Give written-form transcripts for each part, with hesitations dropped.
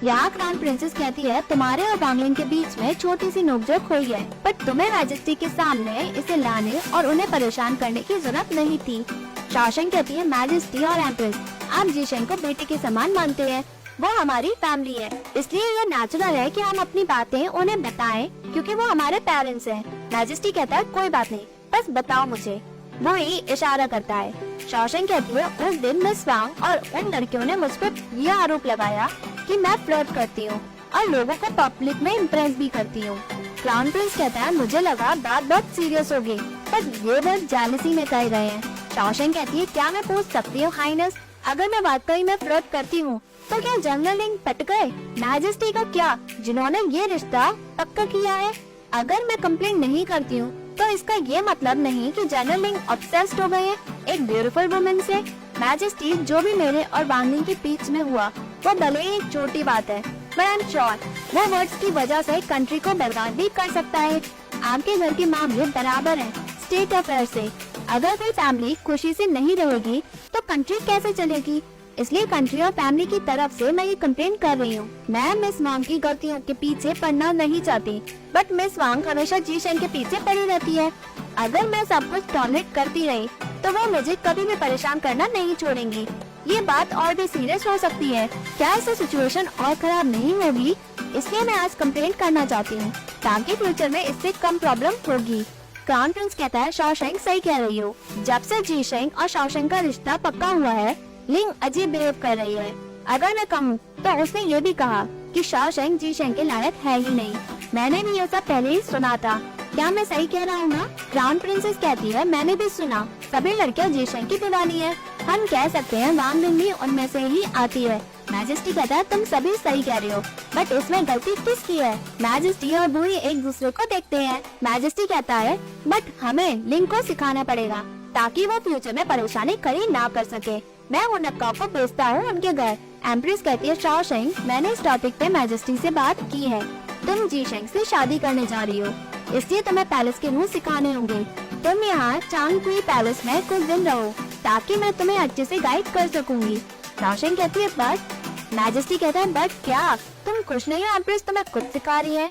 यहाँ crown princess कहती है तुम्हारे और वांगलिंग के बीच में छोटी सी नोकझोंक हुई है, पर तुम्हें मैजेस्टी के सामने इसे लाने और उन्हें परेशान करने की जरूरत नहीं थी। शाओशेंग कहती है मैजेस्टी और एम्प्रेस, आप जीशेंग को बेटे के समान मानते हैं, वो हमारी फैमिली है, इसलिए ये नेचुरल है कि हम अपनी बातें उन्हें बताएं क्योंकि वो हमारे पेरेंट्स हैं। मैजेस्टी कहता है कोई बात नहीं, बस बताओ मुझे। वो ही इशारा करता है। शाओशेंग कहती है उस दिन मिस वांग और उन लड़कियों ने मुझ पर यह आरोप लगाया कि मैं फ्लर्ट करती हूँ और लोगों को पब्लिक में इम्प्रेस भी करती हूँ। क्राउन प्रिंस कहता है मुझे लगा बात बहुत सीरियस होगी, पर ये बस जेलसी में कह रहे हैं। शाओशेंग कहती है क्या मैं पूछ सकती हूँ हाइनेस, अगर मैं वाकई में फ्लर्ट करती हूँ तो क्या जनरल लिंग पट गए? मैजेस्टी का क्या, जिन्होंने ये रिश्ता पक्का किया है? अगर मैं कंप्लेंट नहीं करती हूँ तो इसका ये मतलब नहीं कि जनरल लिंग ऑब्सेस्ड हो गए हैं एक ब्यूटीफुल वुमन से। मैजेस्टी जो भी मेरे और वांगलिंग के बीच में हुआ वो भले ही एक छोटी बात है, बट आई एम श्योर वो वर्ड्स की वजह से कंट्री को बर्बाद भी कर सकता है। आपके घर के मामले बराबर हैं स्टेट अफेयर से। अगर कोई फैमिली खुशी से नहीं रहेगी तो कंट्री कैसे चलेगी? इसलिए कंट्री और फैमिली की तरफ से मैं ये कंप्लेंट कर रही हूँ। मैं मिस वांग की गलतियों के पीछे पड़ना नहीं चाहती, बट मिस वांग हमेशा जीशेंग के पीछे पड़ी रहती है। अगर मैं सब कुछ टॉलरेट करती रही तो वो मुझे कभी भी परेशान करना नहीं छोड़ेंगी। ये बात और भी सीरियस हो सकती है, क्या इससे सिचुएशन और खराब नहीं होगी? इसलिए मैं आज कंप्लेंट करना चाहती हूँ ताकि फ्यूचर में इससे कम प्रॉब्लम होगी। क्राउन प्रिंस कहता है शाओशेंग सही कह रही हो, जब से जीशेंग और शाओशेंग का रिश्ता पक्का हुआ है लिंग अजीब बिहेव कर रही है। अगर मैं कहूँ तो उसने ये भी कहा कि शाओशेंग जीशेंग के लायक है ही नहीं। मैंने भी ये सब पहले ही सुना था, क्या मैं सही कह रहा हूँ ना? क्राउन प्रिंसेस कहती है मैंने भी सुना, सभी लड़कियाँ जीशेंग की दीवानी है, हम कह सकते हैं वांगलिंग भी उनमें से ही आती है। मैजेस्टी कहता है तुम सभी सही कह रहे हो, बट इसमें गलती किसकी है? मैजेस्टी और बुई एक दूसरे को देखते हैं। मैजेस्टी कहता है बट हमें लिंग को सिखाना पड़ेगा ताकि वो फ्यूचर में परेशानी खड़ी ना कर सके। मैं उन अक्का को भेजता हूँ उनके घर। एम्प्रेस कहती है शाओशेंग मैंने इस टॉपिक पे मैजेस्टी से बात की है, तुम जीशेंग से शादी करने जा रही हो, इसलिए तुम्हें पैलेस के रूल सिखाने होंगे। तुम यहाँ चांगकुई पैलेस में कुछ दिन रहो ताकि मैं तुम्हें अच्छे से गाइड कर सकूंगी। शाओशेंग कहती है बट मैजेस्टी कहता है बट क्या, तुम खुश नहीं हो एम्प्रेस, तुम्हें खुद सिखा रही है।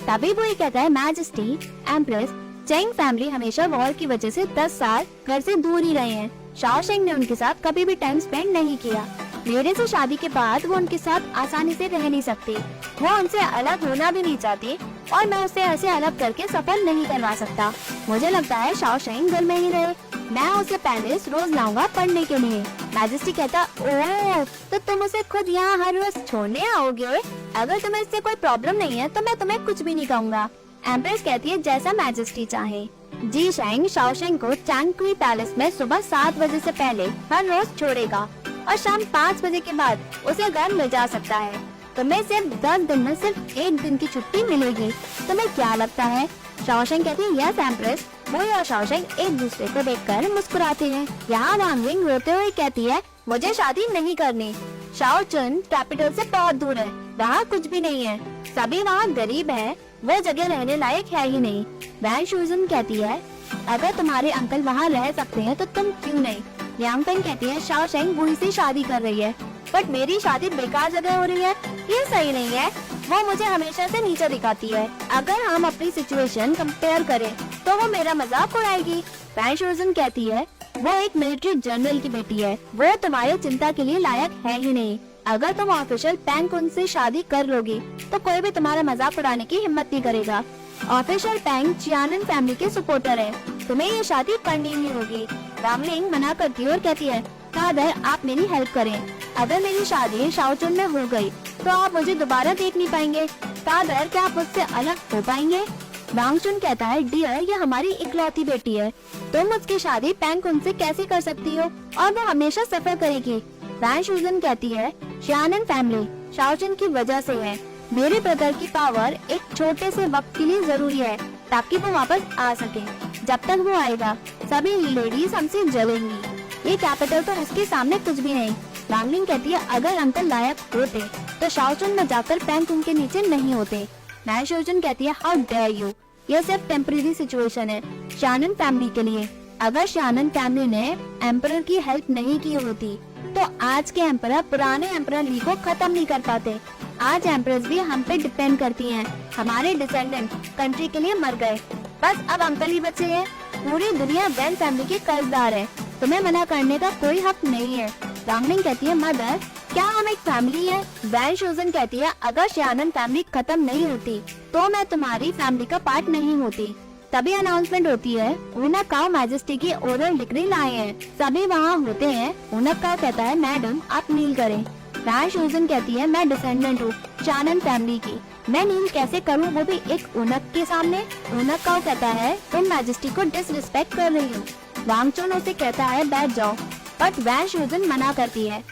तभी बुई कहता है मैजेस्टी एम्प्रेस चेंग फैमिली हमेशा वॉर की वजह से 10 साल घर से दूर ही रहे हैं। शाओशेंग ने उनके साथ कभी भी टाइम स्पेंड नहीं किया। मेरे से शादी के बाद वो उनके साथ आसानी से रह नहीं सकती, वो उनसे अलग होना भी नहीं चाहती और मैं उसे ऐसे अलग करके सफल नहीं करवा सकता। मुझे लगता है शाओशेंग घर में ही रहे, मैं उसे पैलेस रोज लाऊंगा पढ़ने के लिए। मैजेस्टी कहता ओह तो तुम उसे खुद यहाँ हर रोज छोड़ने आओगे? अगर तुम्हें इससे कोई प्रॉब्लम नहीं है तो मैं तुम्हें कुछ भी नहीं कहूँगा। एम्प्रेस कहती है जैसा मैजेस्टी चाहे। जीशेंग शाओशेंग को चांगकुई पैलेस में सुबह 7 बजे से पहले हर रोज छोड़ेगा और शाम 5 बजे के बाद उसे घर ले जा सकता है। तुम्हें सिर्फ 10 दिन में सिर्फ 1 दिन की छुट्टी मिलेगी। तुम्हें क्या लगता है? शाओशेंग कहती है यस एम्प्रेस। वो और शाओशेंग एक दूसरे को देखकर मुस्कुराते हैं। यहाँ वांगलिंग रोते हुए कहती है मुझे शादी नहीं करनी। शाओचुन कैपिटल से बहुत दूर है, वहाँ कुछ भी नहीं है, सभी वहाँ गरीब है, वो जगह रहने लायक है ही नहीं। वैन शुजन कहती है अगर तुम्हारे अंकल वहाँ रह सकते हैं तो तुम क्यों नहीं? यांगफेंग कहती है शाओशेंग बुई से शादी कर रही है, बट मेरी शादी बेकार जगह हो रही है, ये सही नहीं है, वो मुझे हमेशा से नीचे दिखाती है। अगर हम अपनी सिचुएशन कंपेयर करें तो वो मेरा मजाक उड़ाएगी। वैन शुजन कहती है वो एक मिलिट्री जनरल की बेटी है, वो तुम्हारी चिंता के लिए लायक है ही नहीं। अगर तुम ऑफिशियल पैंग उनसे शादी कर लोगी तो कोई भी तुम्हारा मजाक उड़ाने की हिम्मत नहीं करेगा। ऑफिशियल पैंग चियानन फैमिली के सपोर्टर है, तुम्हें ये शादी करनी ही होगी। वांगलिंग मना करती है और कहती है फादर आप मेरी हेल्प करें, अगर मेरी शादी शाओचुन में हो गई तो आप मुझे दोबारा देख नहीं पाएंगे। फादर क्या आप मुझसे अलग हो पाएंगे? वांगचुन कहता है डियर ये हमारी इकलौती बेटी है, तुम उसकी शादी पैंग उनसे कैसे कर सकती हो और वो हमेशा सफर करेगी। वैन शुजन कहती है चियानन फैमिली शाओचुन की वजह से है, मेरे ब्रदर की पावर एक छोटे से वक्त के लिए जरूरी है ताकि वो वापस आ सके। जब तक वो आएगा सभी लेडीज हमसे जलेंगी, ये कैपिटल तो उसके सामने कुछ भी नहीं। वांगलिंग कहती है अगर अंकल लायक होते तो शाओचुन में जाकर पैंग उनके नीचे नहीं होते। वैन शुजन कहती है हाउ डेयर यू, ये सिर्फ टेम्परेरी सिचुएशन है शानन फैमिली के लिए। अगर शानन फैमिली ने एम्परर की हेल्प नहीं की होती तो आज के एम्परर पुराने एम्परर ली को खत्म नहीं कर पाते। आज एम्प्रेस भी हम पे डिपेंड करती हैं। हमारे डिसेंडेंट कंट्री के लिए मर गए, बस अब अंकल ही बचे हैं। पूरी दुनिया वैन फैमिली की कर्जदार है, तुम्हें मना करने का कोई हक नहीं है। वांगलिंग कहती है, मदर क्या हम एक फैमिली है? वैन शोजन कहती है, अगर शयानन फैमिली खत्म नहीं होती तो मैं तुम्हारी फैमिली का पार्ट नहीं होती। तभी अनाउंसमेंट होती है, ऊनक काओ मैजेस्टी की ओरल डिग्री लाए हैं। सभी वहाँ होते हैं। ऊनक काओ कहता है, मैडम आप नील करें। वैन शोजन कहती है, मैं डिसेंडेंट हूँ शयानन फैमिली की, मैं नील कैसे करूँ, वो भी एक ऊनक के सामने। ऊनक काओ कहता है, तुम मैजेस्टी को डिसरिस्पेक्ट कर रही हो। वांगचुन उसे कहता है, बैठ जाओ, बट वैन शोजन मना करती है।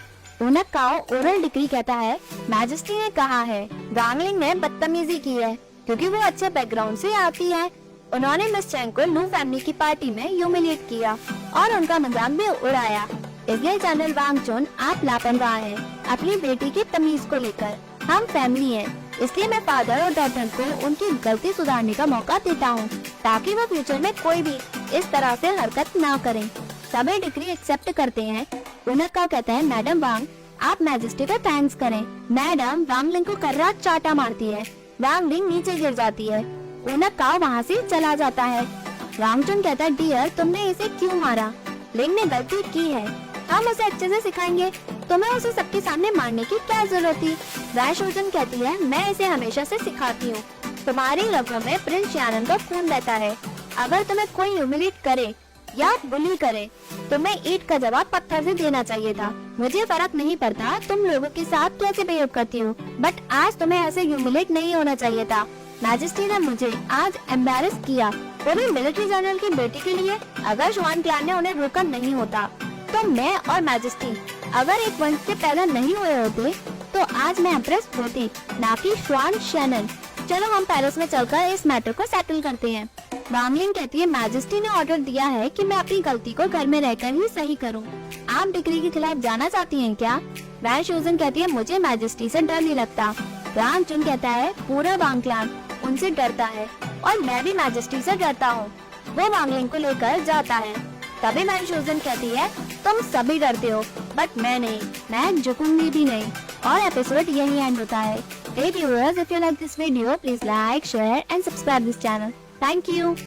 ऊनक काओ ओरल डिग्री कहता है, मैजेस्टी ने कहा है वांगलिंग ने बदतमीजी की है क्योंकि वो अच्छे बैकग्राउंड से आती है। उन्होंने मिस चैंग को लू फैमिली की पार्टी में ह्यूमिलिएट किया और उनका मजाक भी उड़ाया। इसलिए जनरल वांगचुन आप लापरवाह हैं अपनी बेटी की तमीज को लेकर। हम फैमिली हैं, इसलिए मैं फादर और डॉटर को उनकी गलती सुधारने का मौका देता हूँ ताकि वो फ्यूचर में कोई भी इस तरह से हरकत ना करें। सभी डिग्री एक्सेप्ट करते हैं। ऊनक काओ कहता है, मैडम वांग आप मैजेस्टी को थैंक्स करें। मैडम वांगलिंग को कर्रा चाटा मारती है। वांगलिंग नीचे गिर जाती है। ऊनक काओ वहाँ से चला जाता है। वांगचुन कहता है, डियर तुमने इसे क्यों मारा? लिंग ने गलती की है, हम उसे अच्छे से सिखाएंगे, तुम्हें उसे सबके सामने मारने की क्या जरूरत थी? वैन शोजन कहती है, मैं इसे हमेशा से सिखाती हूँ, तुम्हारी रगों में प्रिंस शयानन का खून बहता है। अगर तुम्हें कोई ह्यूमिलेट करे या बुली करे, तुम्हें ईंट का जवाब पत्थर से देना चाहिए था। मुझे फर्क नहीं पड़ता तुम लोगों के साथ कैसे बिहेव करती हो, बट आज तुम्हें ऐसे ह्यूमिलेट नहीं होना चाहिए था। मैजेस्टी ने मुझे आज एम्बैरेस किया, वो भी मिलिट्री जनरल की बेटी के लिए। अगर शुआन क्लैन ने उन्हें रोका नहीं होता तो मैं और मैजेस्टी अगर एक वंश से पैदा नहीं हुए होते तो आज मैं एम्प्रेस होती, ना कि शुआन शयानन। चलो हम पेरिस में चलकर इस मैटर को सेटल करते हैं। वांगलिंग कहती है, मैजेस्टी ने ऑर्डर दिया है कि मैं अपनी गलती को घर में रहकर ही सही करूं। आप डिग्री के खिलाफ जाना चाहती हैं क्या? वैन शोजन कहती है, मुझे मैजेस्टी से डर नहीं लगता। वांगचुन कहता है, पूरा वांग क्लैन उनसे डरता है और मैं भी मैजेस्टी से डरता हूँ। वो वांगलिंग को लेकर जाता है। तभी वैन शोजन कहती है, तुम सभी डरते हो बट मैं नहीं, मैं झुकूंगी भी नहीं। और एपिसोड यही एंड होता है। Hey viewers, if you like this video, please like, share and subscribe this channel. Thank you.